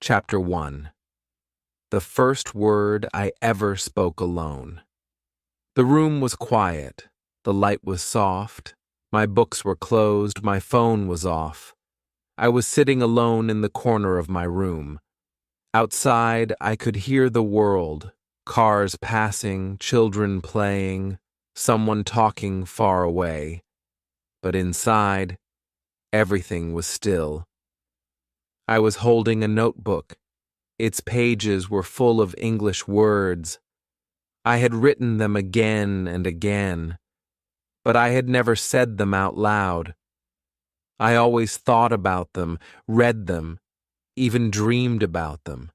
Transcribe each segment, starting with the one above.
Chapter 1. The first word I ever spoke alone. The room was quiet. The light was soft. My books were closed. My phone was off. I was sitting alone in the corner of my room. Outside, I could hear the world, cars passing, children playing, someone talking far away. But inside, everything was still. I was holding a notebook. Its pages were full of English words. I had written them again and again, but I had never said them out loud. I always thought about them, read them, even dreamed about them.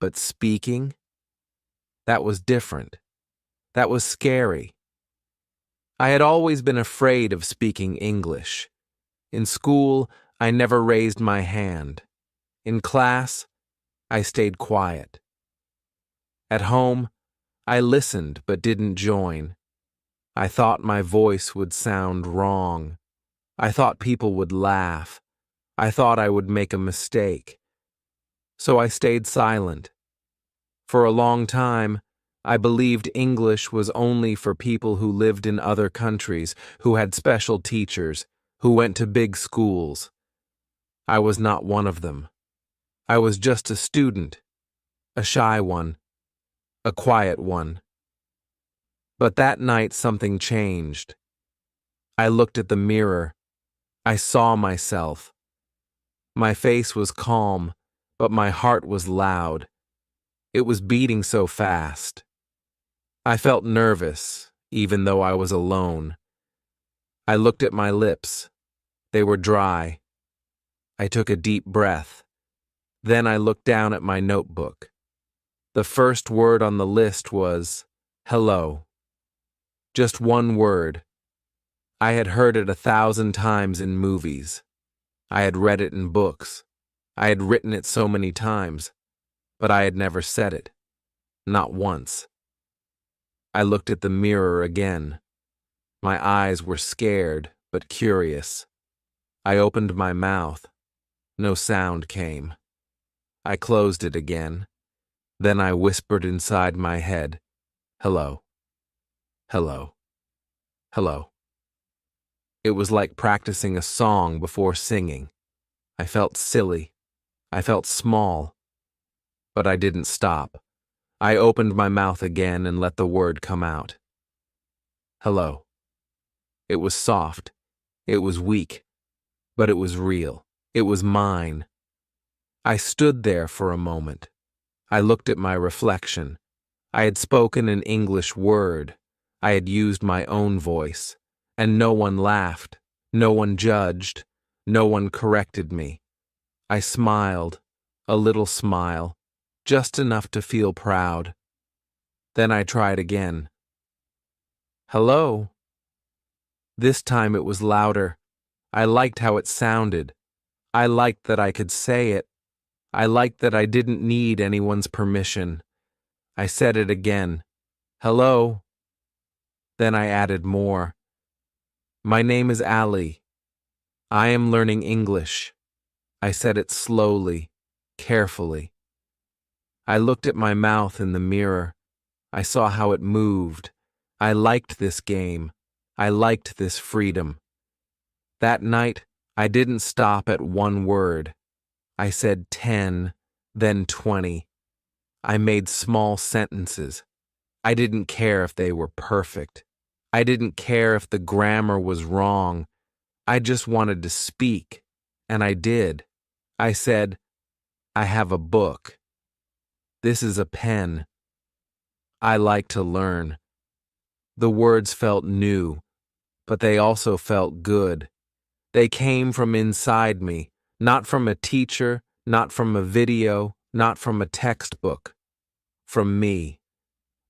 But speaking? That was different. That was scary. I had always been afraid of speaking English. In school, I never raised my hand. In class, I stayed quiet. At home, I listened but didn't join. I thought my voice would sound wrong. I thought people would laugh. I thought I would make a mistake. So I stayed silent. For a long time, I believed English was only for people who lived in other countries, who had special teachers, who went to big schools. I was not one of them. I was just a student, a shy one, a quiet one. But that night something changed. I looked at the mirror. I saw myself. My face was calm, but my heart was loud. It was beating so fast. I felt nervous, even though I was alone. I looked at my lips. They were dry. I took a deep breath. Then I looked down at my notebook. The first word on the list was hello. Just one word. I had heard it 1,000 times in movies. I had read it in books. I had written it so many times, but I had never said it. Not once. I looked at the mirror again. My eyes were scared, but curious. I opened my mouth. No sound came. I closed it again. Then I whispered inside my head, hello, hello, hello. It was like practicing a song before singing. I felt silly. I felt small. But I didn't stop. I opened my mouth again and let the word come out. Hello. It was soft. It was weak. But it was real. It was mine. I stood there for a moment. I looked at my reflection. I had spoken an English word. I had used my own voice. And no one laughed. No one judged. No one corrected me. I smiled, a little smile, just enough to feel proud. Then I tried again. Hello. This time it was louder. I liked how it sounded. I liked that I could say it. I liked that I didn't need anyone's permission. I said it again. Hello. Then I added more. My name is Ali. I am learning English. I said it slowly, carefully. I looked at my mouth in the mirror. I saw how it moved. I liked this game. I liked this freedom. That night, I didn't stop at one word. I said 10, then 20. I made small sentences. I didn't care if they were perfect. I didn't care if the grammar was wrong. I just wanted to speak, and I did. I said, I have a book. This is a pen. I like to learn. The words felt new, but they also felt good. They came from inside me, not from a teacher, not from a video, not from a textbook. From me.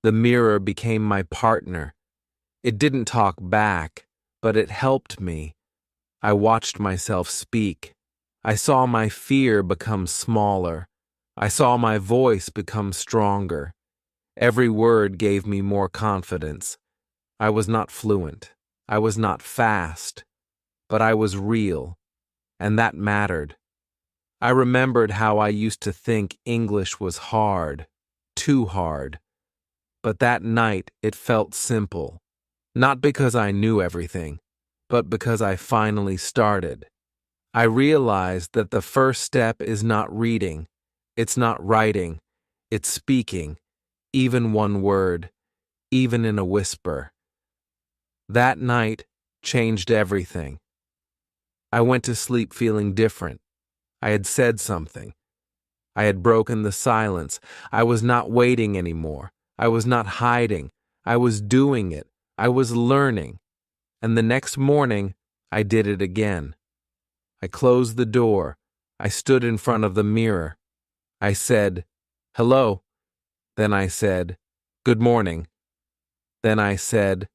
The mirror became my partner. It didn't talk back, but it helped me. I watched myself speak. I saw my fear become smaller. I saw my voice become stronger. Every word gave me more confidence. I was not fluent. I was not fast. But I was real, and that mattered. I remembered how I used to think English was hard, too hard. But that night it felt simple, not because I knew everything, but because I finally started. I realized that the first step is not reading, it's not writing, it's speaking, even one word, even in a whisper. That night changed everything. I went to sleep feeling different. I had said something. I had broken the silence. I was not waiting anymore. I was not hiding. I was doing it. I was learning. And the next morning, I did it again. I closed the door. I stood in front of the mirror. I said, "Hello." Then I said, "Good morning." Then I said,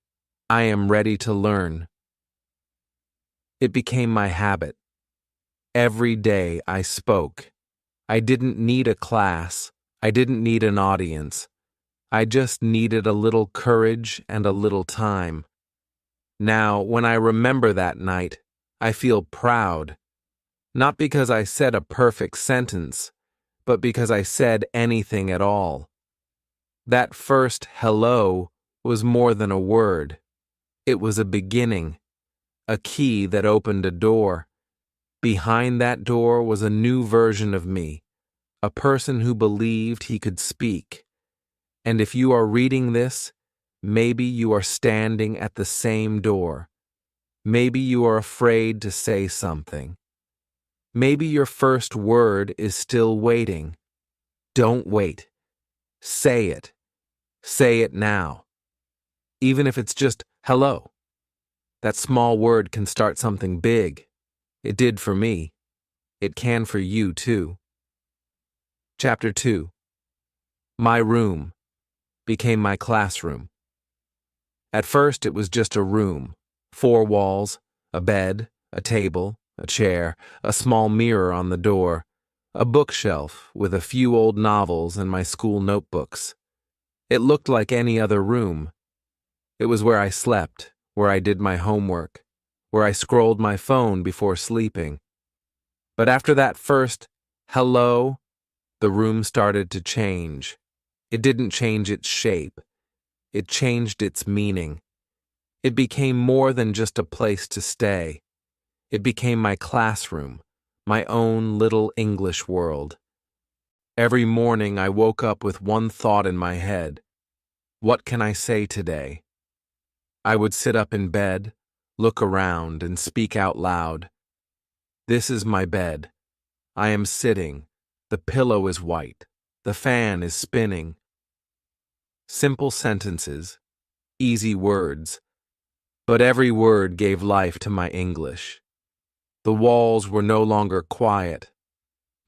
"I am ready to learn." It became my habit. Every day I spoke. I didn't need a class. I didn't need an audience. I just needed a little courage and a little time. Now, when I remember that night, I feel proud. Not because I said a perfect sentence, but because I said anything at all. That first hello was more than a word. It was a beginning, a key that opened a door. Behind that door was a new version of me, a person who believed he could speak. And if you are reading this, maybe you are standing at the same door. Maybe you are afraid to say something. Maybe your first word is still waiting. Don't wait. Say it. Say it now. Even if it's just hello. That small word can start something big. It did for me. It can for you too. Chapter 2. My room became my classroom. At first it was just a room, 4 walls, a bed, a table, a chair, a small mirror on the door, a bookshelf with a few old novels and my school notebooks. It looked like any other room. It was where I slept, where I did my homework, where I scrolled my phone before sleeping. But after that first hello, the room started to change. It didn't change its shape. It changed its meaning. It became more than just a place to stay. It became my classroom, my own little English world. Every morning I woke up with one thought in my head. What can I say today? I would sit up in bed, look around, and speak out loud. This is my bed. I am sitting. The pillow is white. The fan is spinning. Simple sentences, easy words, but every word gave life to my English. The walls were no longer quiet.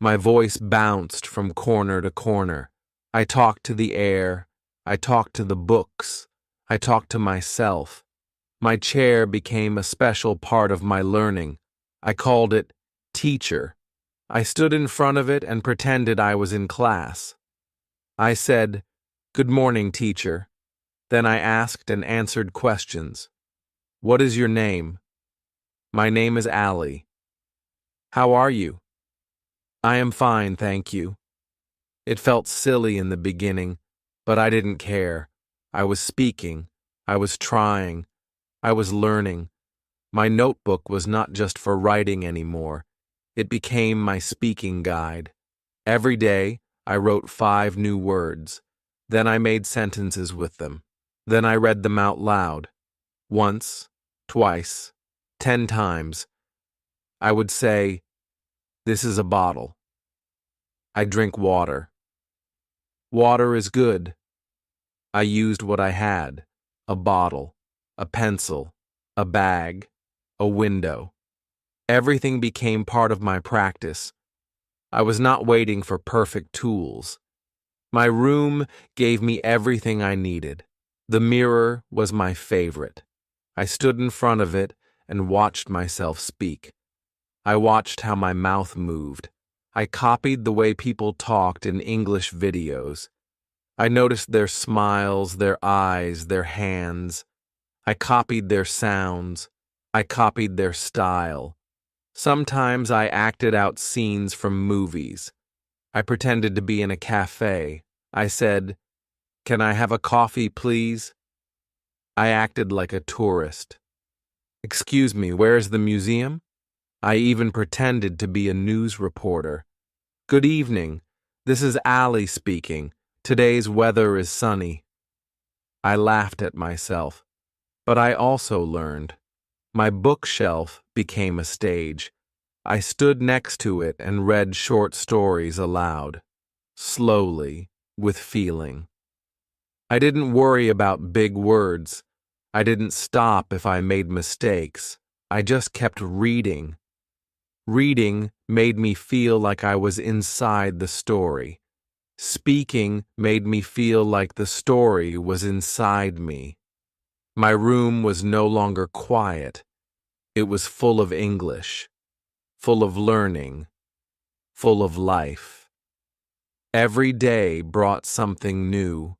My voice bounced from corner to corner. I talked to the air. I talked to the books. I talked to myself. My chair became a special part of my learning. I called it teacher. I stood in front of it and pretended I was in class. I said, "Good morning, teacher." Then I asked and answered questions. "What is your name?" "My name is Allie." "How are you?" "I am fine, thank you." It felt silly in the beginning, but I didn't care. I was speaking. I was trying. I was learning. My notebook was not just for writing anymore. It became my speaking guide. Every day, I wrote 5 new words. Then I made sentences with them. Then I read them out loud. Once, twice, 10 times. I would say, "This is a bottle." I drink water. Water is good. I used what I had: a bottle, a pencil, a bag, a window. Everything became part of my practice. I was not waiting for perfect tools. My room gave me everything I needed. The mirror was my favorite. I stood in front of it and watched myself speak. I watched how my mouth moved. I copied the way people talked in English videos. I noticed their smiles, their eyes, their hands. I copied their sounds. I copied their style. Sometimes I acted out scenes from movies. I pretended to be in a cafe. I said, "Can I have a coffee, please?" I acted like a tourist. "Excuse me, where's the museum?" I even pretended to be a news reporter. "Good evening. This is Ali speaking. Today's weather is sunny." I laughed at myself, but I also learned. My bookshelf became a stage. I stood next to it and read short stories aloud, slowly, with feeling. I didn't worry about big words. I didn't stop if I made mistakes. I just kept reading. Reading made me feel like I was inside the story. Speaking made me feel like the story was inside me. My room was no longer quiet. It was full of English, full of learning, full of life. Every day brought something new.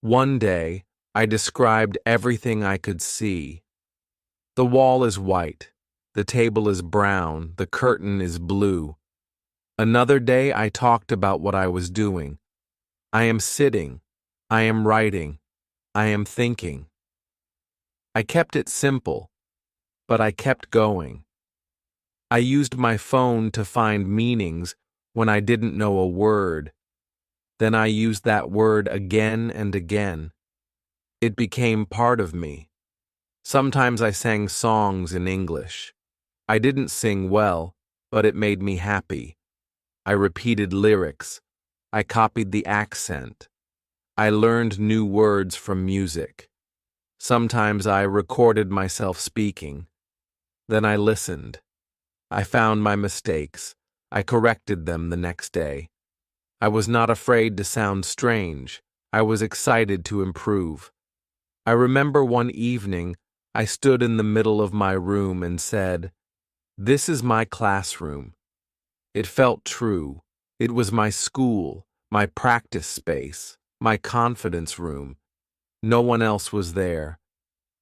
One day, I described everything I could see. The wall is white, the table is brown, the curtain is blue. Another day, I talked about what I was doing. I am sitting, I am writing, I am thinking. I kept it simple, but I kept going. I used my phone to find meanings when I didn't know a word. Then I used that word again and again. It became part of me. Sometimes I sang songs in English. I didn't sing well, but it made me happy. I repeated lyrics. I copied the accent. I learned new words from music. Sometimes I recorded myself speaking. Then I listened. I found my mistakes. I corrected them the next day. I was not afraid to sound strange. I was excited to improve. I remember one evening I stood in the middle of my room and said, "This is my classroom." It felt true. It was my school, my practice space, my confidence room. No one else was there.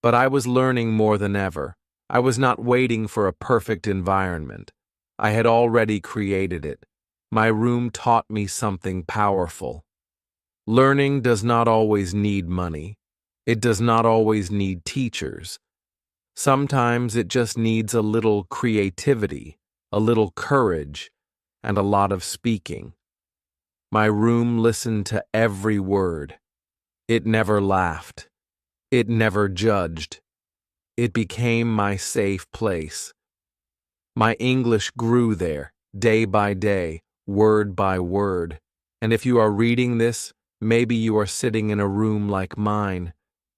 But I was learning more than ever. I was not waiting for a perfect environment. I had already created it. My room taught me something powerful. Learning does not always need money. It does not always need teachers. Sometimes it just needs a little creativity, a little courage, and a lot of speaking. My room listened to every word. It never laughed. It never judged. It became my safe place. My English grew there, day by day, word by word. And if you are reading this, maybe you are sitting in a room like mine.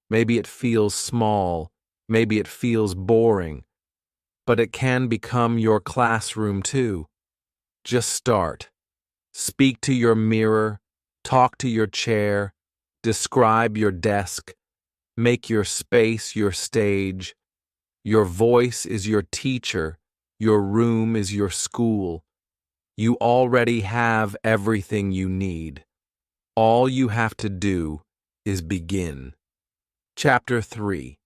Maybe it feels small. Maybe it feels boring. But it can become your classroom too. Just start. Speak to your mirror. Talk to your chair. Describe your desk. Make your space your stage. Your voice is your teacher. Your room is your school. You already have everything you need. All you have to do is begin. Chapter 3.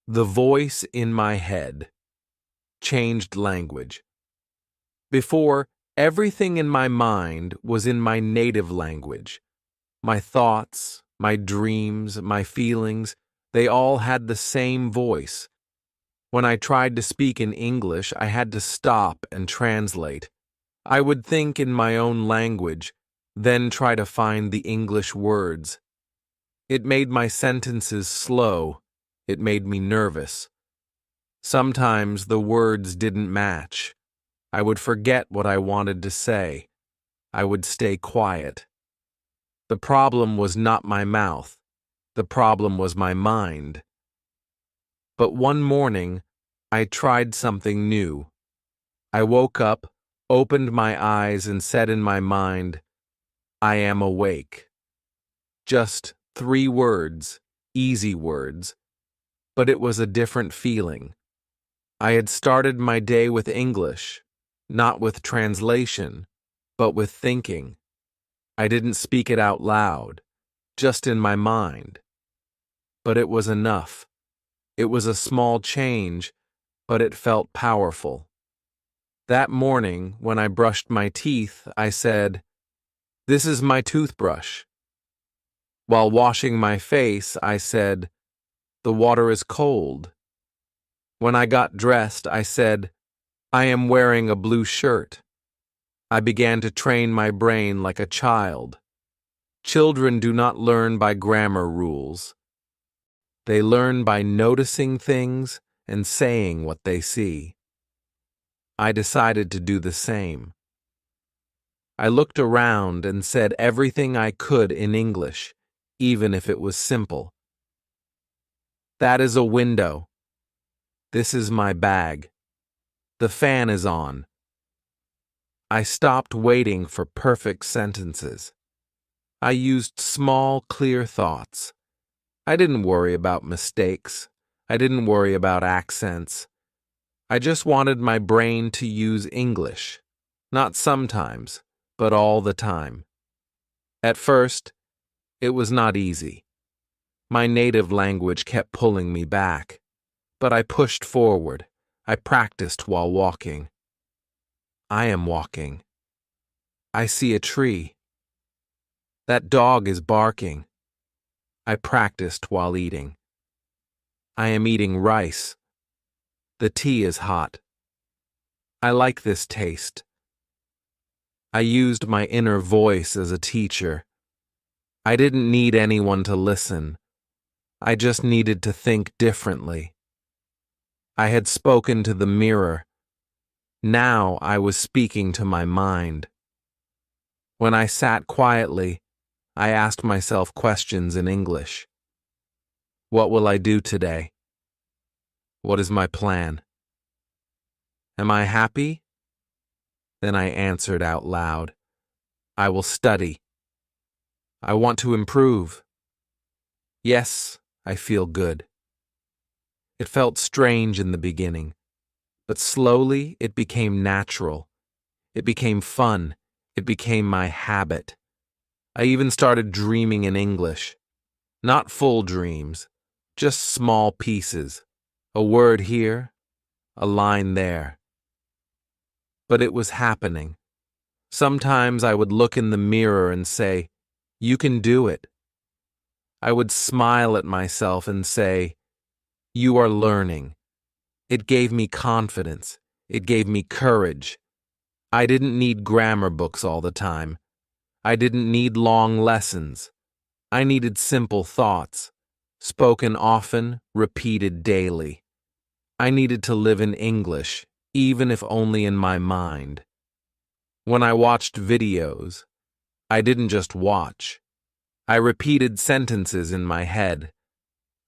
The Voice in My Head. Changed language. Before, everything in my mind was in my native language. My thoughts, my dreams, my feelings, they all had the same voice. When I tried to speak in English, I had to stop and translate. I would think in my own language, then try to find the English words. It made my sentences slow. It made me nervous. Sometimes the words didn't match. I would forget what I wanted to say. I would stay quiet. The problem was not my mouth. The problem was my mind. But one morning, I tried something new. I woke up, opened my eyes, and said in my mind, "I am awake." Just 3 words, easy words, but it was a different feeling. I had started my day with English, not with translation, but with thinking. I didn't speak it out loud, just in my mind. But it was enough. It was a small change, but it felt powerful. That morning, when I brushed my teeth, I said, "This is my toothbrush." While washing my face, I said, "The water is cold." When I got dressed, I said, "I am wearing a blue shirt." I began to train my brain like a child. Children do not learn by grammar rules. They learn by noticing things and saying what they see. I decided to do the same. I looked around and said everything I could in English, even if it was simple. That is a window. This is my bag. The fan is on. I stopped waiting for perfect sentences. I used small, clear thoughts. I didn't worry about mistakes. I didn't worry about accents. I just wanted my brain to use English, not sometimes, but all the time. At first, it was not easy. My native language kept pulling me back, but I pushed forward. I practiced while walking. I am walking. I see a tree. That dog is barking. I practiced while eating. I am eating rice. The tea is hot. I like this taste. I used my inner voice as a teacher. I didn't need anyone to listen. I just needed to think differently. I had spoken to the mirror. Now I was speaking to my mind. When I sat quietly, I asked myself questions in English. What will I do today? What is my plan? Am I happy? Then I answered out loud. I will study. I want to improve. Yes, I feel good. It felt strange in the beginning, but slowly it became natural. It became fun. It became my habit. I even started dreaming in English. Not full dreams, just small pieces. A word here, a line there. But it was happening. Sometimes I would look in the mirror and say, "You can do it." I would smile at myself and say, "You are learning." It gave me confidence. It gave me courage. I didn't need grammar books all the time. I didn't need long lessons. I needed simple thoughts, spoken often, repeated daily. I needed to live in English, even if only in my mind. When I watched videos, I didn't just watch. I repeated sentences in my head.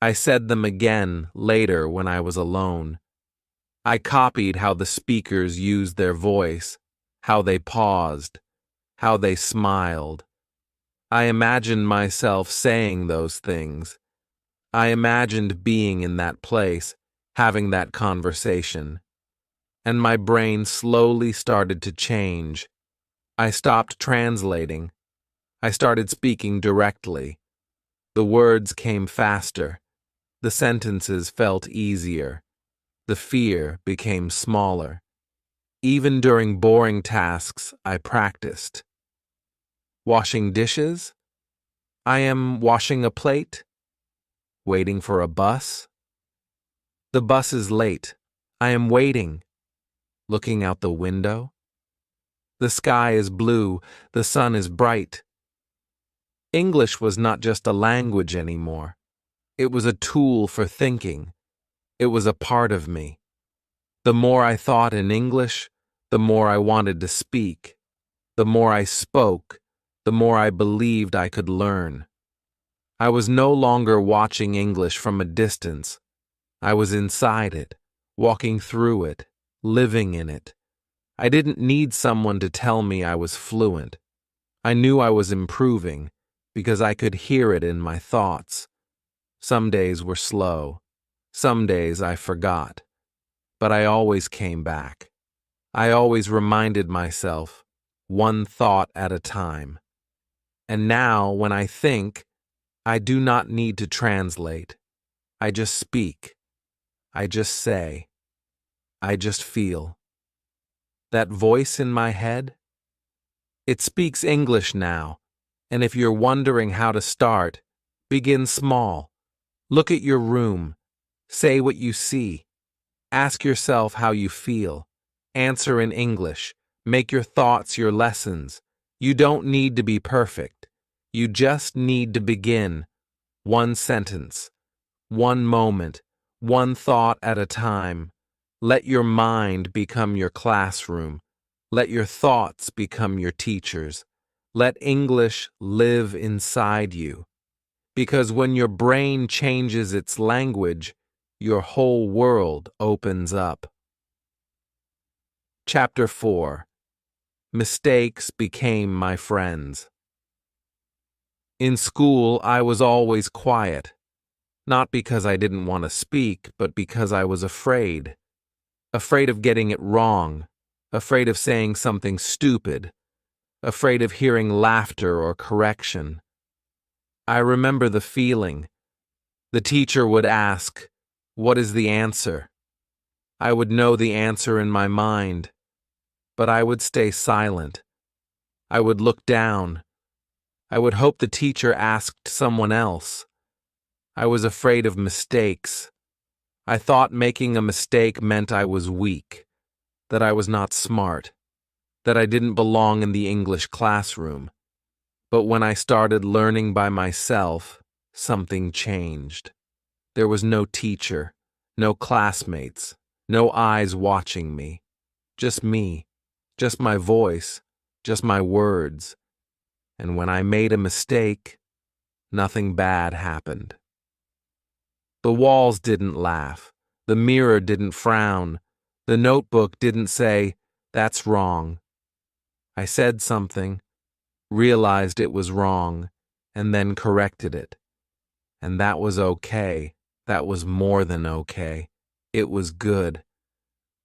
I said them again later when I was alone. I copied how the speakers used their voice, how they paused, how they smiled. I imagined myself saying those things. I imagined being in that place, having that conversation. And my brain slowly started to change. I stopped translating. I started speaking directly. The words came faster. The sentences felt easier. The fear became smaller. Even during boring tasks, I practiced. Washing dishes? I am washing a plate. Waiting for a bus? The bus is late. I am waiting. Looking out the window? The sky is blue. The sun is bright. English was not just a language anymore. It was a tool for thinking. It was a part of me. The more I thought in English, the more I wanted to speak. The more I spoke, the more I believed I could learn. I was no longer watching English from a distance. I was inside it, walking through it, living in it. I didn't need someone to tell me I was fluent. I knew I was improving because I could hear it in my thoughts. Some days were slow. Some days I forgot. But I always came back. I always reminded myself, one thought at a time. And now, when I think, I do not need to translate. I just speak. I just say. I just feel. That voice in my head? It speaks English now, and if you're wondering how to start, begin small. Look at your room. Say what you see. Ask yourself how you feel. Answer in English. Make your thoughts your lessons. You don't need to be perfect. You just need to begin. One sentence, one moment, one thought at a time. Let your mind become your classroom. Let your thoughts become your teachers. Let English live inside you. Because when your brain changes its language, your whole world opens up. Chapter 4. Mistakes became my friends. In school, I was always quiet. Not because I didn't want to speak, but because I was afraid. Afraid of getting it wrong. Afraid of saying something stupid. Afraid of hearing laughter or correction. I remember the feeling. The teacher would ask, "What is the answer?" I would know the answer in my mind, but I would stay silent. I would look down. I would hope the teacher asked someone else. I was afraid of mistakes. I thought making a mistake meant I was weak, that I was not smart, that I didn't belong in the English classroom. But when I started learning by myself, something changed. There was no teacher, no classmates, no eyes watching me. Just me, just my voice, just my words. And when I made a mistake, nothing bad happened. The walls didn't laugh. The mirror didn't frown. The notebook didn't say, "That's wrong." I said something, realized it was wrong, and then corrected it. And that was okay. That was more than okay. It was good.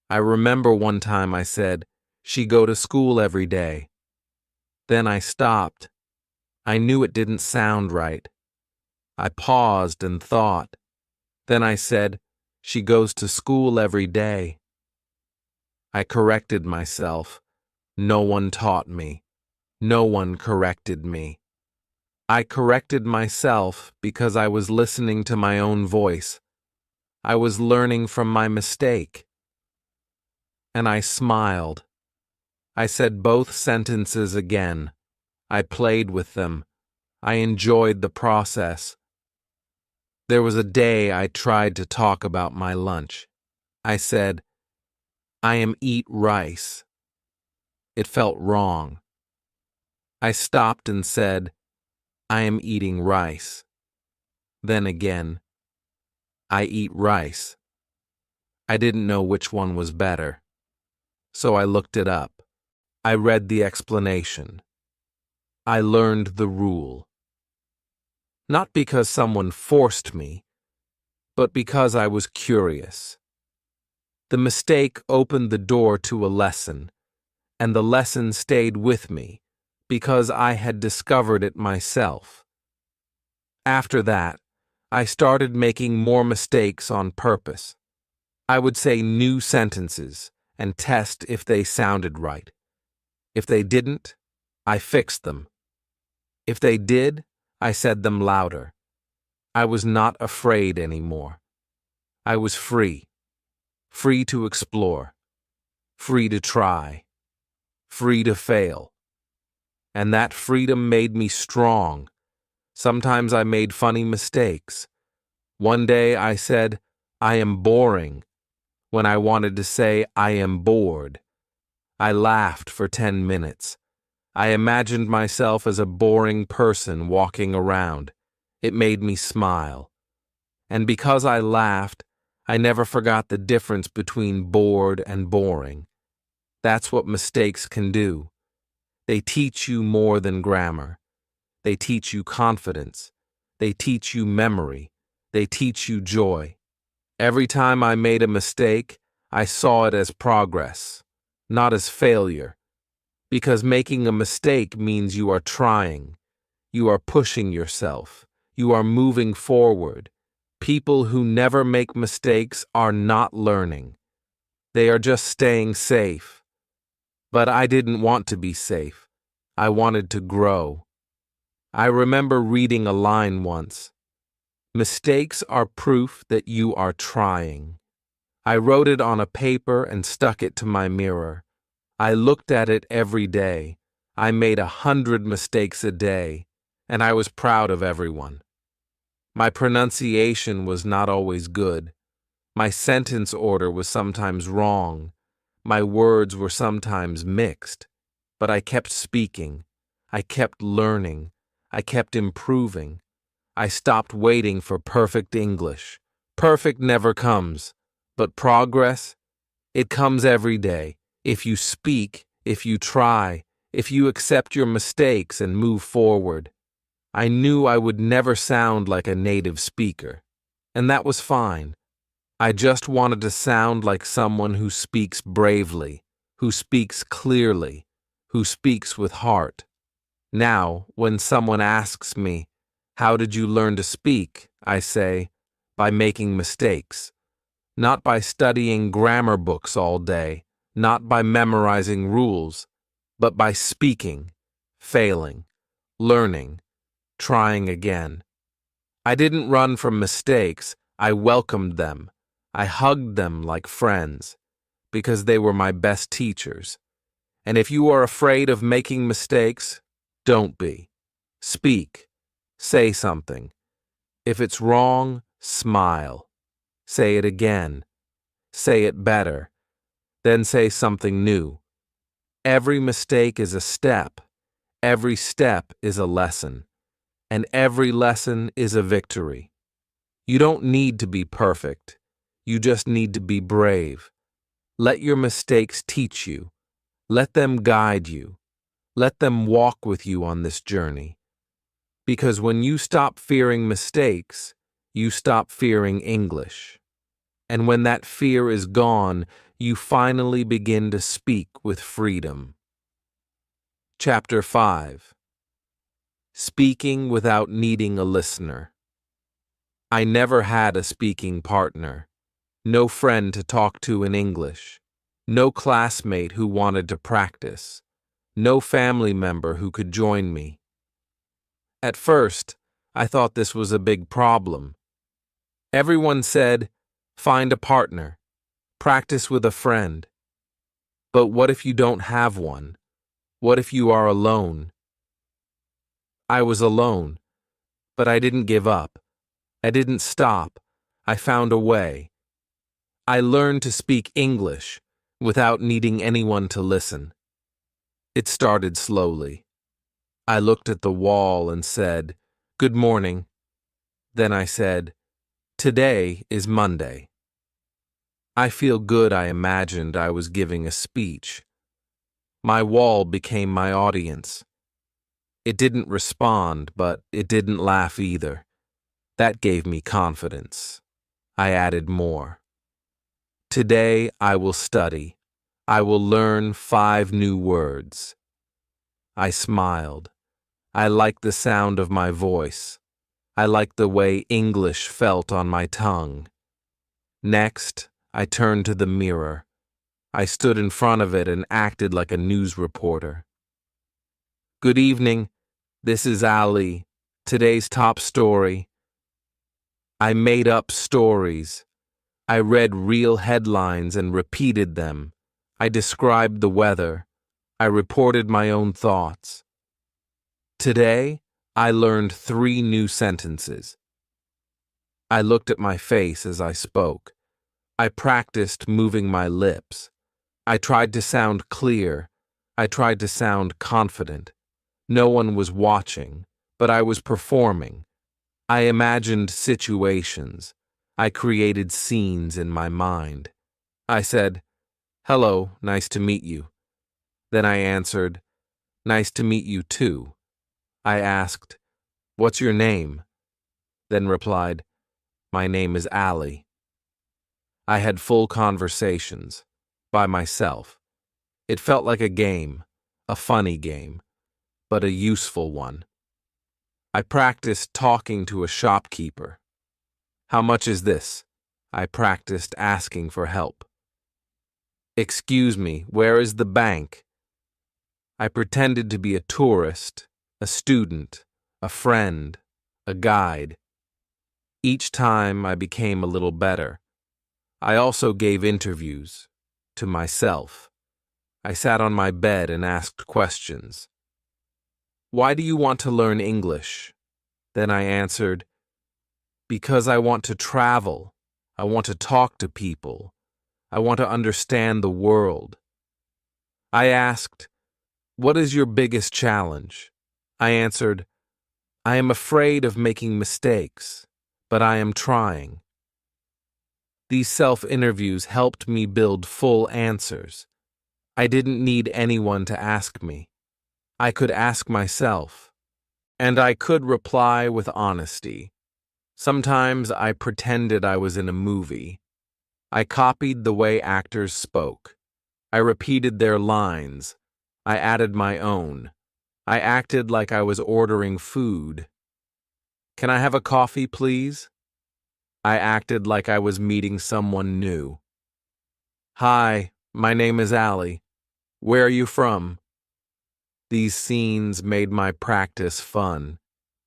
I remember one time I said, "She go to school every day." Then I stopped. I knew it didn't sound right. I paused and thought. Then I said, "She goes to school every day." I corrected myself. No one taught me. No one corrected me. I corrected myself because I was listening to my own voice. I was learning from my mistake. And I smiled. I said both sentences again. I played with them. I enjoyed the process. There was a day I tried to talk about my lunch. I said, "I am eat rice." It felt wrong. I stopped and said, "I am eating rice." Then again, "I eat rice." I didn't know which one was better. So I looked it up. I read the explanation. I learned the rule. Not because someone forced me, but because I was curious. The mistake opened the door to a lesson, and the lesson stayed with me because I had discovered it myself. After that, I started making more mistakes on purpose. I would say new sentences and test if they sounded right. If they didn't, I fixed them. If they did, I said them louder. I was not afraid anymore. I was free. Free to explore. Free to try. Free to fail. And that freedom made me strong. Sometimes I made funny mistakes. One day I said, "I am boring," when I wanted to say, "I am bored." I laughed for 10 minutes. I imagined myself as a boring person walking around. It made me smile. And because I laughed, I never forgot the difference between bored and boring. That's what mistakes can do. They teach you more than grammar. They teach you confidence. They teach you memory. They teach you joy. Every time I made a mistake, I saw it as progress, not as failure. Because making a mistake means you are trying. You are pushing yourself. You are moving forward. People who never make mistakes are not learning. They are just staying safe. But I didn't want to be safe. I wanted to grow. I remember reading a line once. Mistakes are proof that you are trying. I wrote it on a paper and stuck it to my mirror. I looked at it every day. I made 100 mistakes a day, and I was proud of everyone. My pronunciation was not always good. My sentence order was sometimes wrong. My words were sometimes mixed. But I kept speaking. I kept learning. I kept improving. I stopped waiting for perfect English. Perfect never comes, but progress, it comes every day. If you speak, if you try, if you accept your mistakes and move forward. I knew I would never sound like a native speaker, and that was fine. I just wanted to sound like someone who speaks bravely, who speaks clearly, who speaks with heart. Now, when someone asks me, "How did you learn to speak?" I say, "By making mistakes. Not by studying grammar books all day, not by memorizing rules, but by speaking, failing, learning, trying again." I didn't run from mistakes. I welcomed them. I hugged them like friends, because they were my best teachers. And if you are afraid of making mistakes, don't be. Speak. Say something. If it's wrong, smile. Say it again. Say it better. Then say something new. Every mistake is a step. Every step is a lesson. And every lesson is a victory. You don't need to be perfect. You just need to be brave. Let your mistakes teach you. Let them guide you. Let them walk with you on this journey. Because when you stop fearing mistakes, you stop fearing English. And when that fear is gone, you finally begin to speak with freedom. Chapter 5. Speaking without needing a listener. I never had a speaking partner. No friend to talk to in English. No classmate who wanted to practice. No family member who could join me. At first, I thought this was a big problem. Everyone said, "Find a partner. Practice with a friend." But what if you don't have one? What if you are alone? I was alone, but I didn't give up. I didn't stop. I found a way. I learned to speak English without needing anyone to listen. It started slowly. I looked at the wall and said, "Good morning." Then I said, "Today is Monday." I feel good. I imagined I was giving a speech. My wall became my audience. It didn't respond, but it didn't laugh either. That gave me confidence. I added more. "Today I will study. I will learn 5 new words." I smiled. I liked the sound of my voice. I liked the way English felt on my tongue. Next, I turned to the mirror. I stood in front of it and acted like a news reporter. "Good evening. This is Ali. Today's top story." I made up stories. I read real headlines and repeated them. I described the weather. I reported my own thoughts. Today, I learned 3 new sentences. I looked at my face as I spoke. I practiced moving my lips. I tried to sound clear. I tried to sound confident. No one was watching, but I was performing. I imagined situations. I created scenes in my mind. I said, "Hello, nice to meet you." Then I answered, "Nice to meet you too." I asked, "What's your name?" Then replied, "My name is Ali." I had full conversations, by myself. It felt like a game, a funny game, but a useful one. I practiced talking to a shopkeeper. "How much is this?" I practiced asking for help. "Excuse me, where is the bank?" I pretended to be a tourist, a student, a friend, a guide. Each time I became a little better. I also gave interviews to myself. I sat on my bed and asked questions. Why do you want to learn English? Then I answered, because I want to travel. I want to talk to people. I want to understand the world. I asked, what is your biggest challenge? I answered, I am afraid of making mistakes, but I am trying. These self-interviews helped me build full answers. I didn't need anyone to ask me. I could ask myself, and I could reply with honesty. Sometimes I pretended I was in a movie. I copied the way actors spoke. I repeated their lines. I added my own. I acted like I was ordering food. Can I have a coffee, please? I acted like I was meeting someone new. Hi, my name is Allie. Where are you from? These scenes made my practice fun.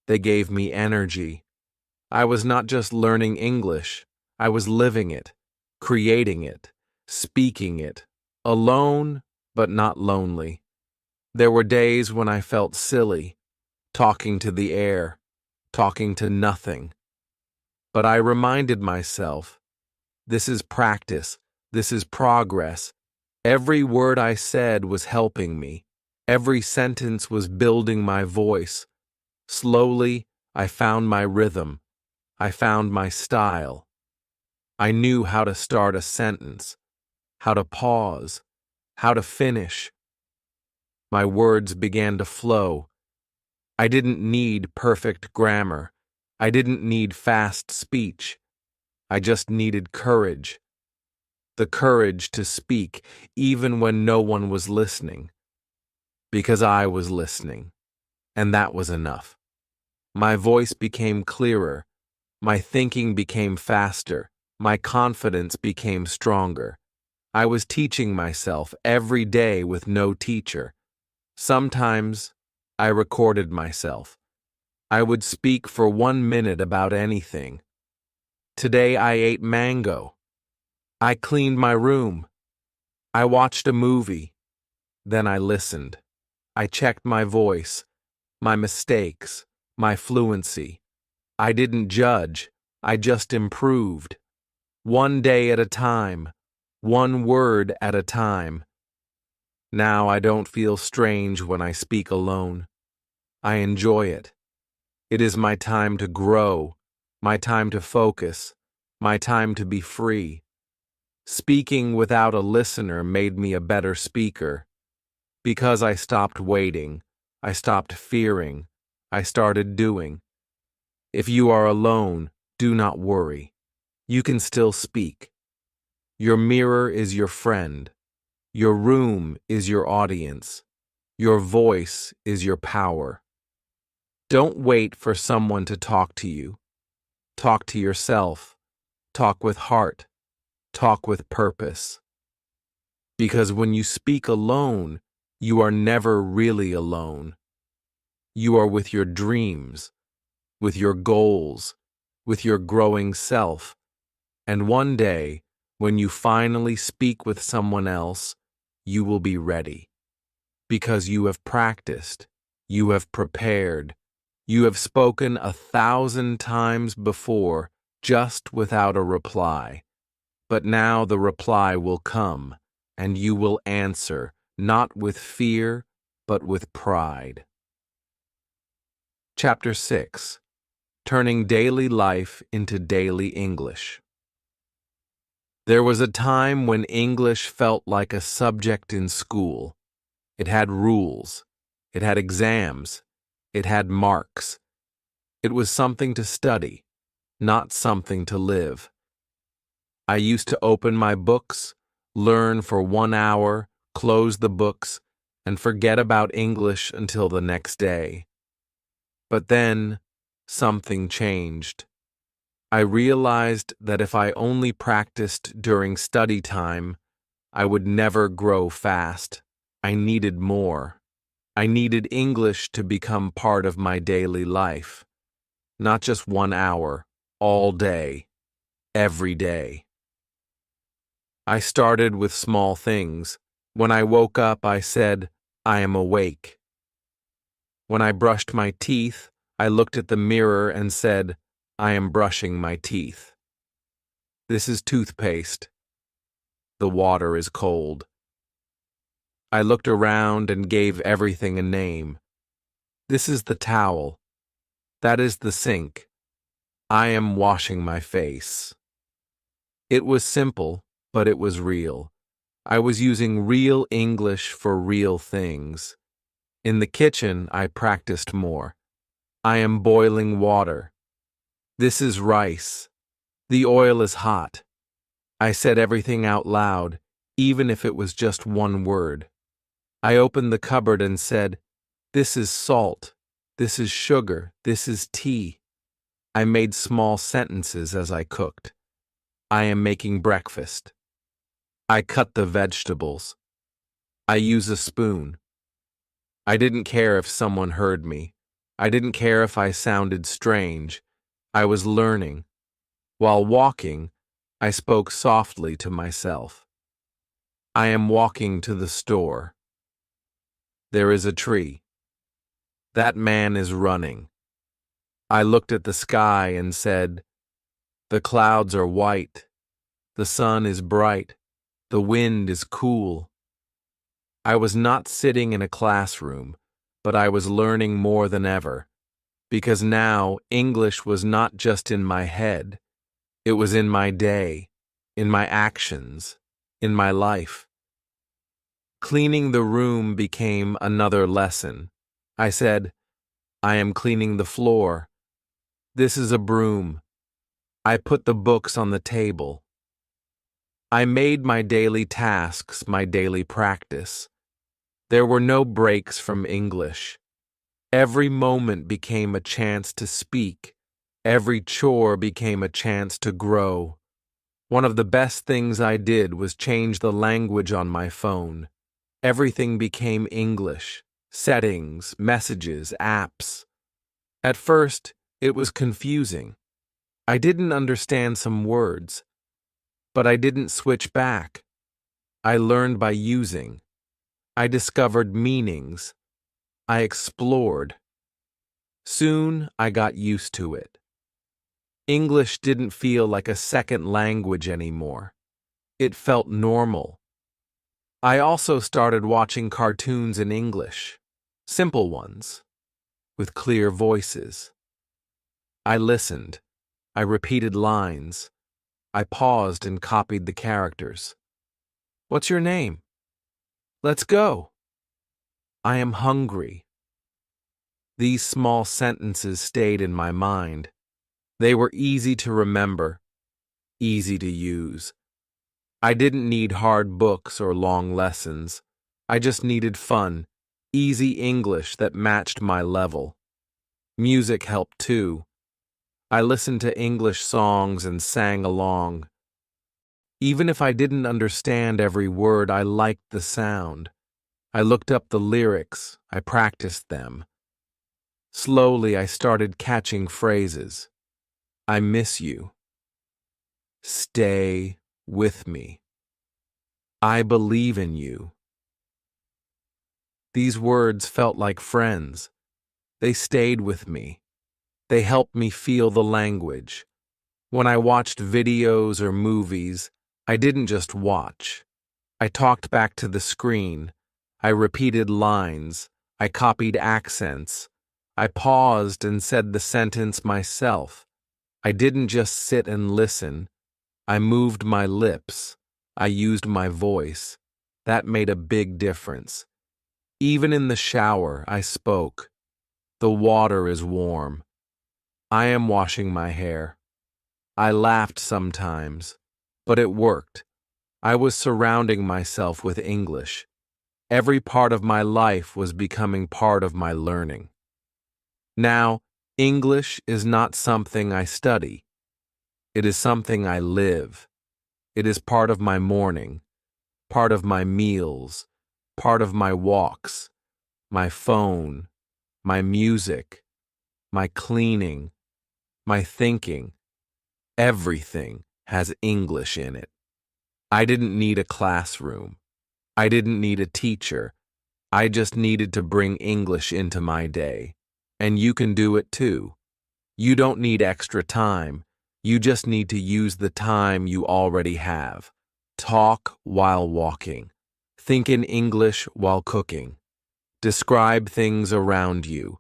They gave me energy. I was not just learning English. I was living it, creating it, speaking it, alone but not lonely. There were days when I felt silly, talking to the air, talking to nothing. But I reminded myself, this is practice, this is progress. Every word I said was helping me. Every sentence was building my voice. Slowly, I found my rhythm. I found my style. I knew how to start a sentence, how to pause, how to finish. My words began to flow. I didn't need perfect grammar. I didn't need fast speech. I just needed courage. The courage to speak even when no one was listening. Because I was listening, and that was enough. My voice became clearer. My thinking became faster. My confidence became stronger. I was teaching myself every day with no teacher. Sometimes I recorded myself. I would speak for 1 minute about anything. Today I ate mango. I cleaned my room. I watched a movie. Then I listened. I checked my voice, my mistakes, my fluency. I didn't judge. I just improved. 1 day at a time, 1 word at a time. Now I don't feel strange when I speak alone. I enjoy it. It is my time to grow, my time to focus, my time to be free. Speaking without a listener made me a better speaker. Because I stopped waiting, I stopped fearing, I started doing. If you are alone, do not worry. You can still speak. Your mirror is your friend. Your room is your audience. Your voice is your power. Don't wait for someone to talk to you. Talk to yourself. Talk with heart. Talk with purpose. Because when you speak alone, you are never really alone. You are with your dreams, with your goals, with your growing self. And one day, when you finally speak with someone else, you will be ready. Because you have practiced, you have prepared, you have spoken 1,000 times before, just without a reply. But now the reply will come, and you will answer, not with fear, but with pride. Chapter 6. Turning Daily Life into Daily English. There was a time when English felt like a subject in school. It had rules. It had exams. It had marks. It was something to study, not something to live. I used to open my books, learn for 1 hour, close the books, and forget about English until the next day. But then, something changed. I realized that if I only practiced during study time, I would never grow fast. I needed more. I needed English to become part of my daily life, not just 1 hour, all day, every day. I started with small things. When I woke up, I said, I am awake. When I brushed my teeth, I looked at the mirror and said, I am brushing my teeth. This is toothpaste. The water is cold. I looked around and gave everything a name. This is the towel. That is the sink. I am washing my face. It was simple, but it was real. I was using real English for real things. In the kitchen, I practiced more. I am boiling water. This is rice. The oil is hot. I said everything out loud, even if it was just one word. I opened the cupboard and said, this is salt. This is sugar. This is tea. I made small sentences as I cooked. I am making breakfast. I cut the vegetables. I use a spoon. I didn't care if someone heard me. I didn't care if I sounded strange. I was learning. While walking, I spoke softly to myself. I am walking to the store. There is a tree. That man is running. I looked at the sky and said, the clouds are white. The sun is bright. The wind is cool. I was not sitting in a classroom, but I was learning more than ever, because now English was not just in my head. It was in my day, in my actions, in my life. Cleaning the room became another lesson. I said, I am cleaning the floor. This is a broom. I put the books on the table. I made my daily tasks my daily practice. There were no breaks from English. Every moment became a chance to speak. Every chore became a chance to grow. One of the best things I did was change the language on my phone. Everything became English. Settings, messages, apps. At first, it was confusing. I didn't understand some words, but I didn't switch back. I learned by using. I discovered meanings. I explored. Soon, I got used to it. English didn't feel like a second language anymore. It felt normal. I also started watching cartoons in English, simple ones, with clear voices. I listened. I repeated lines. I paused and copied the characters. What's your name? Let's go. I am hungry. These small sentences stayed in my mind. They were easy to remember, easy to use. I didn't need hard books or long lessons. I just needed fun, easy English that matched my level. Music helped too. I listened to English songs and sang along. Even if I didn't understand every word, I liked the sound. I looked up the lyrics. I practiced them. Slowly, I started catching phrases. I miss you. Stay with me. I believe in you. These words felt like friends. They stayed with me. They helped me feel the language. When I watched videos or movies, I didn't just watch. I talked back to the screen. I repeated lines. I copied accents. I paused and said the sentence myself. I didn't just sit and listen. I moved my lips. I used my voice. That made a big difference. Even in the shower, I spoke. The water is warm. I am washing my hair. I laughed sometimes, but it worked. I was surrounding myself with English. Every part of my life was becoming part of my learning. Now, English is not something I study. It is something I live. It is part of my morning, part of my meals, part of my walks, my phone, my music, my cleaning, my thinking. Everything has English in it. I didn't need a classroom. I didn't need a teacher. I just needed to bring English into my day. And you can do it too. You don't need extra time. You just need to use the time you already have. Talk while walking. Think in English while cooking. Describe things around you.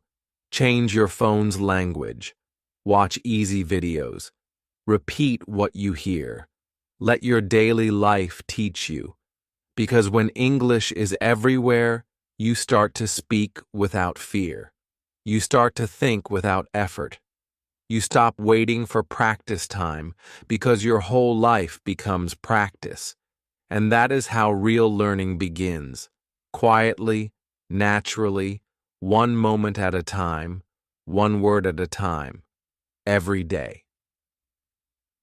Change your phone's language. Watch easy videos. Repeat what you hear. Let your daily life teach you. Because when English is everywhere, you start to speak without fear. You start to think without effort. You stop waiting for practice time because your whole life becomes practice. And that is how real learning begins. Quietly, naturally, one moment at a time, one word at a time, every day.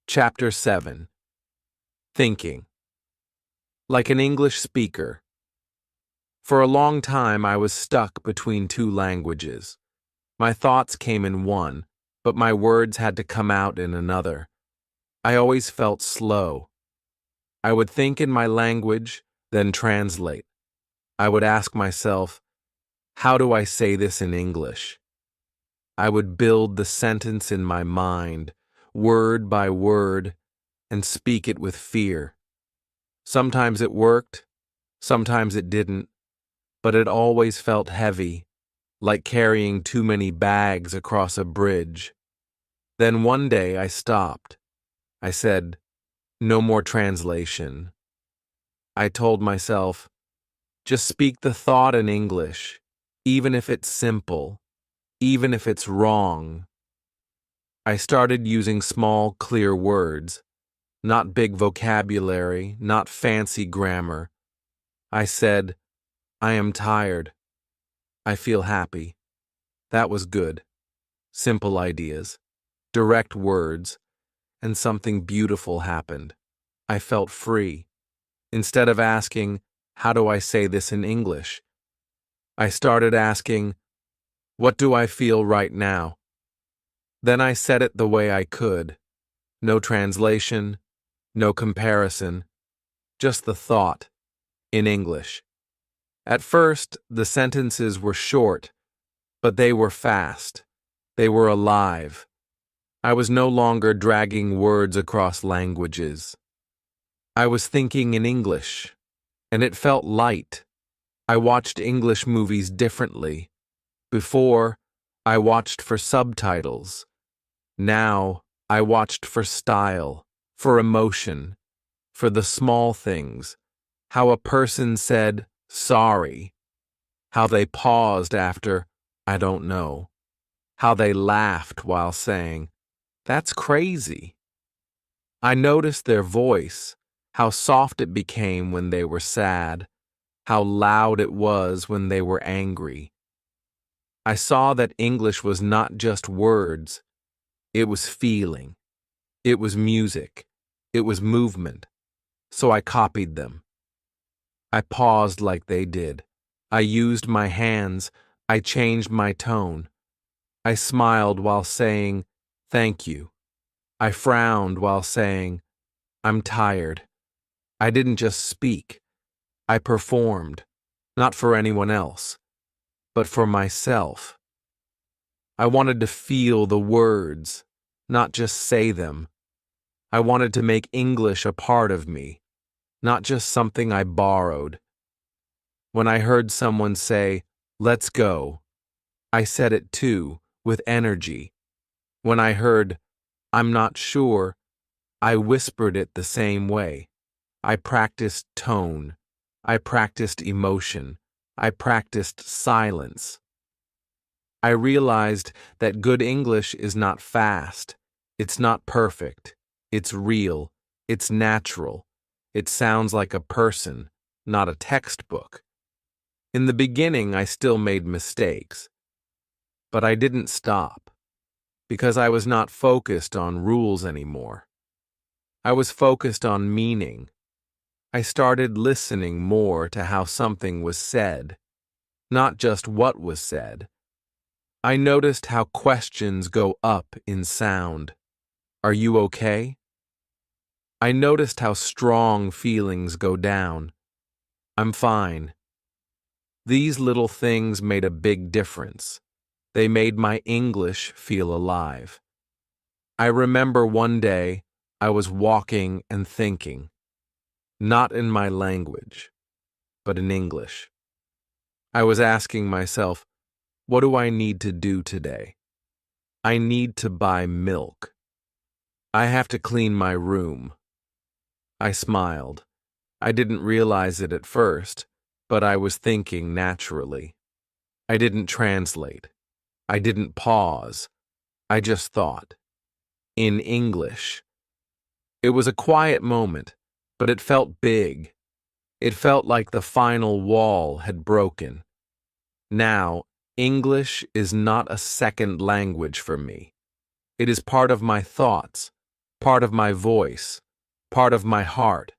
Chapter 7. Thinking. Like an English speaker. For a long time I was stuck between two languages. My thoughts came in one, but my words had to come out in another. I always felt slow. I would think in my language, then translate. I would ask myself, how do I say this in English? I would build the sentence in my mind, word by word, and speak it with fear. Sometimes it worked, sometimes it didn't, but it always felt heavy, like carrying too many bags across a bridge. Then one day I stopped. I said, no more translation. I told myself, just speak the thought in English, even if it's simple, even if it's wrong. I started using small, clear words, not big vocabulary, not fancy grammar. I said, I am tired. I feel happy. That was good. Simple ideas, direct words, and something beautiful happened. I felt free. Instead of asking, how do I say this in English? I started asking, what do I feel right now? Then I said it the way I could. No translation, no comparison, just the thought, in English. At first, the sentences were short, but they were fast. They were alive. I was no longer dragging words across languages. I was thinking in English, and it felt light. I watched English movies differently. Before, I watched for subtitles. Now, I watched for style, for emotion, for the small things, how a person said, sorry, how they paused after, I don't know, how they laughed while saying, that's crazy. I noticed their voice, how soft it became when they were sad, how loud it was when they were angry. I saw that English was not just words, it was feeling, it was music, it was movement, so I copied them. I paused like they did. I used my hands, I changed my tone. I smiled while saying, thank you. I frowned while saying, I'm tired. I didn't just speak. I performed, not for anyone else, but for myself. I wanted to feel the words, not just say them. I wanted to make English a part of me, not just something I borrowed. When I heard someone say, let's go, I said it too, with energy. When I heard, I'm not sure, I whispered it the same way. I practiced tone. I practiced emotion. I practiced silence. I realized that good English is not fast. It's not perfect. It's real. It's natural. It sounds like a person, not a textbook. In the beginning, I still made mistakes. But I didn't stop, because I was not focused on rules anymore. I was focused on meaning. I started listening more to how something was said. not just what was said. I noticed how questions go up in sound. Are you okay? I noticed how strong feelings go down. I'm fine. These little things made a big difference. They made my English feel alive. I remember one day I was walking and thinking, not in my language, but in English. I was asking myself, what do I need to do today? I need to buy milk. I have to clean my room. I smiled. I didn't realize it at first, but I was thinking naturally. I didn't translate. I didn't pause. I just thought. In English. It was a quiet moment, but it felt big. It felt like the final wall had broken. Now, English is not a second language for me. It is part of my thoughts, part of my voice, part of my heart.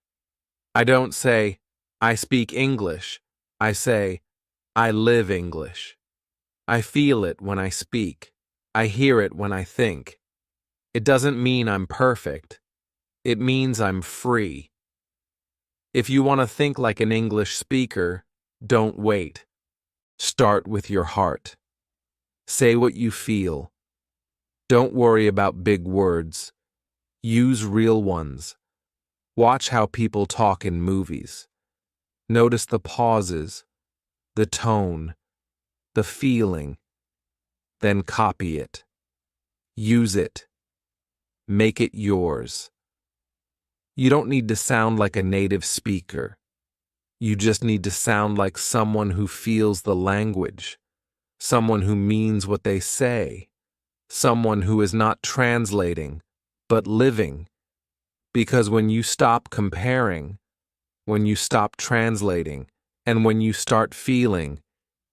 I don't say, I speak English. I say, I live English. I feel it when I speak. I hear it when I think. It doesn't mean I'm perfect. It means I'm free. If you want to think like an English speaker, don't wait. Start with your heart. Say what you feel. Don't worry about big words. Use real ones. Watch how people talk in movies. Notice the pauses, the tone, the feeling. Then copy it. Use it. Make it yours. You don't need to sound like a native speaker. You just need to sound like someone who feels the language, someone who means what they say, someone who is not translating, but living. Because when you stop comparing, when you stop translating, and when you start feeling,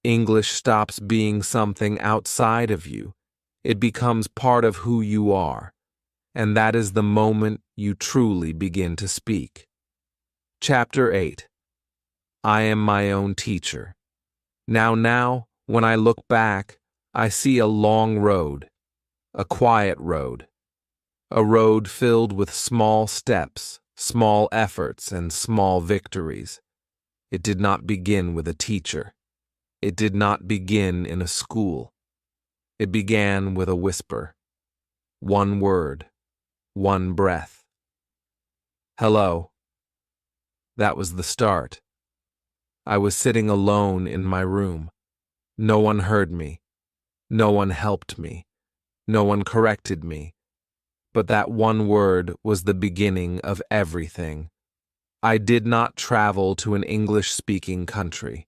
English stops being something outside of you. It becomes part of who you are. And that is the moment you truly begin to speak. Chapter 8. I am my own teacher. Now, when I look back, I see a long road, a quiet road, a road filled with small steps, small efforts, and small victories. It did not begin with a teacher. It did not begin in a school. It began with a whisper, one word, one breath. Hello. That was the start. I was sitting alone in my room. No one heard me. No one helped me. No one corrected me. But that one word was the beginning of everything. I did not travel to an English-speaking country.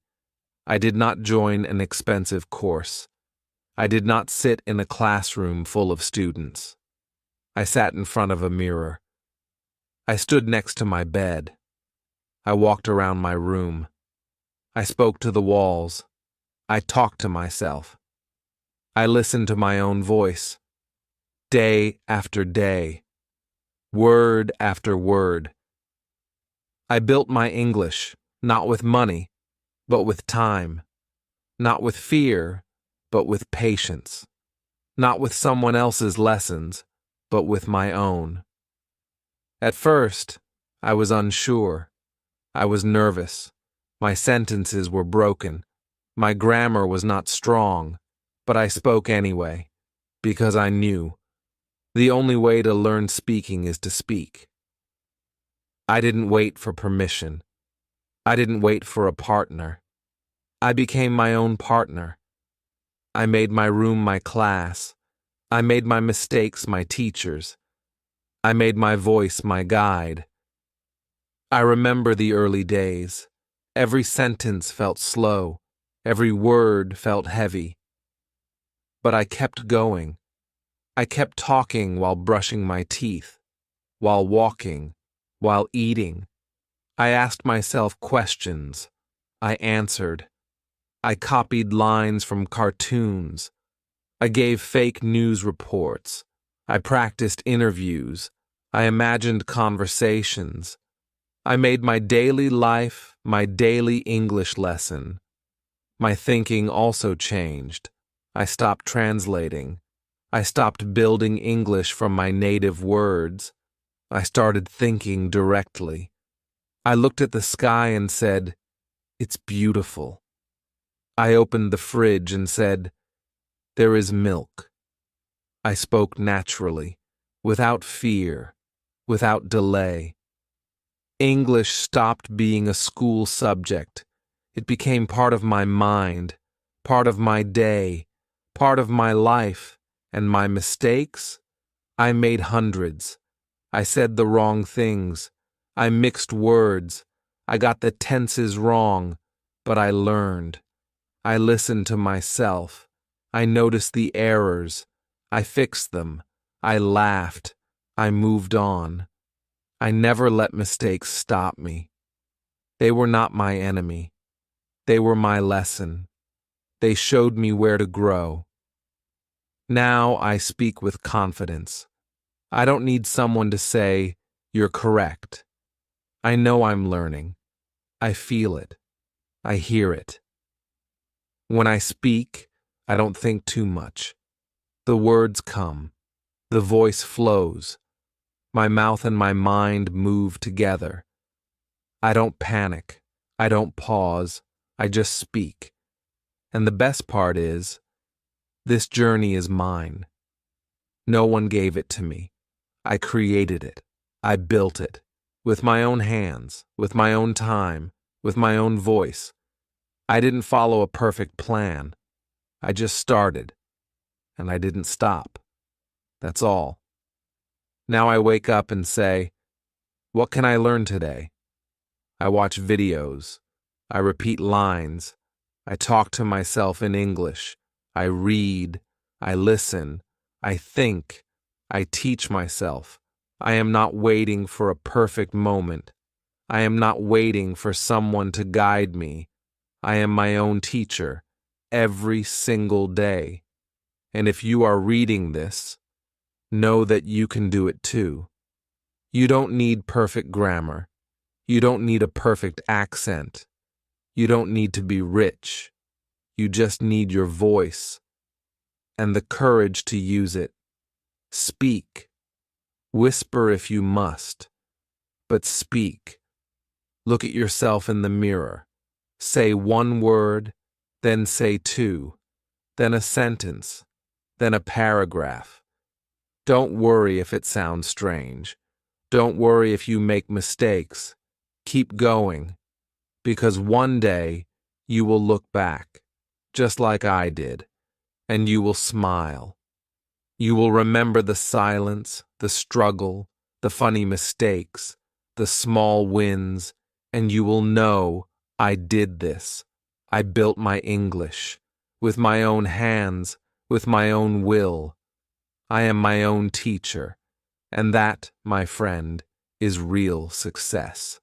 I did not join an expensive course. I did not sit in a classroom full of students. I sat in front of a mirror. I stood next to my bed. I walked around my room. I spoke to the walls. I talked to myself. I listened to my own voice. Day after day. Word after word. I built my English, not with money, but with time. Not with fear, but with patience. Not with someone else's lessons, but with my own. At first, I was unsure. I was nervous. My sentences were broken. My grammar was not strong, but I spoke anyway, because I knew. The only way to learn speaking is to speak. I didn't wait for permission. I didn't wait for a partner. I became my own partner. I made my room my class. I made my mistakes my teachers. I made my voice my guide. I remember the early days. Every sentence felt slow. Every word felt heavy. But I kept going. I kept talking while brushing my teeth, while walking, while eating. I asked myself questions. I answered. I copied lines from cartoons. I gave fake news reports. I practiced interviews. I imagined conversations. I made my daily life my daily English lesson. My thinking also changed. I stopped translating. I stopped building English from my native words. I started thinking directly. I looked at the sky and said, "It's beautiful." I opened the fridge and said, "There is milk." I spoke naturally, without fear, without delay. English stopped being a school subject. It became part of my mind, part of my day, part of my life, and my mistakes? I made hundreds. I said the wrong things. I mixed words. I got the tenses wrong, but I learned. I listened to myself. I noticed the errors. I fixed them. I laughed. I moved on. I never let mistakes stop me. They were not my enemy. They were my lesson. They showed me where to grow. Now I speak with confidence. I don't need someone to say, "You're correct." I know I'm learning. I feel it. I hear it. When I speak, I don't think too much. The words come. The voice flows. My mouth and my mind move together. I don't panic. I don't pause. I just speak. And the best part is, this journey is mine. No one gave it to me. I created it. I built it. With my own hands, with my own time, with my own voice. I didn't follow a perfect plan. I just started. And I didn't stop. That's all. Now I wake up and say, what can I learn today? I watch videos. I repeat lines. I talk to myself in English. I read. I listen. I think. I teach myself. I am not waiting for a perfect moment. I am not waiting for someone to guide me. I am my own teacher, every single day. And if you are reading this, know that you can do it too. You don't need perfect grammar. You don't need a perfect accent. You don't need to be rich. You just need your voice and the courage to use it. Speak. Whisper if you must, but speak. Look at yourself in the mirror. Say one word, then say two, then a sentence, then a paragraph. Don't worry if it sounds strange. Don't worry if you make mistakes. Keep going, because one day you will look back, just like I did, and you will smile. You will remember the silence, the struggle, the funny mistakes, the small wins, and you will know I did this. I built my English, with my own hands, with my own will. I am my own teacher, and that, my friend, is real success.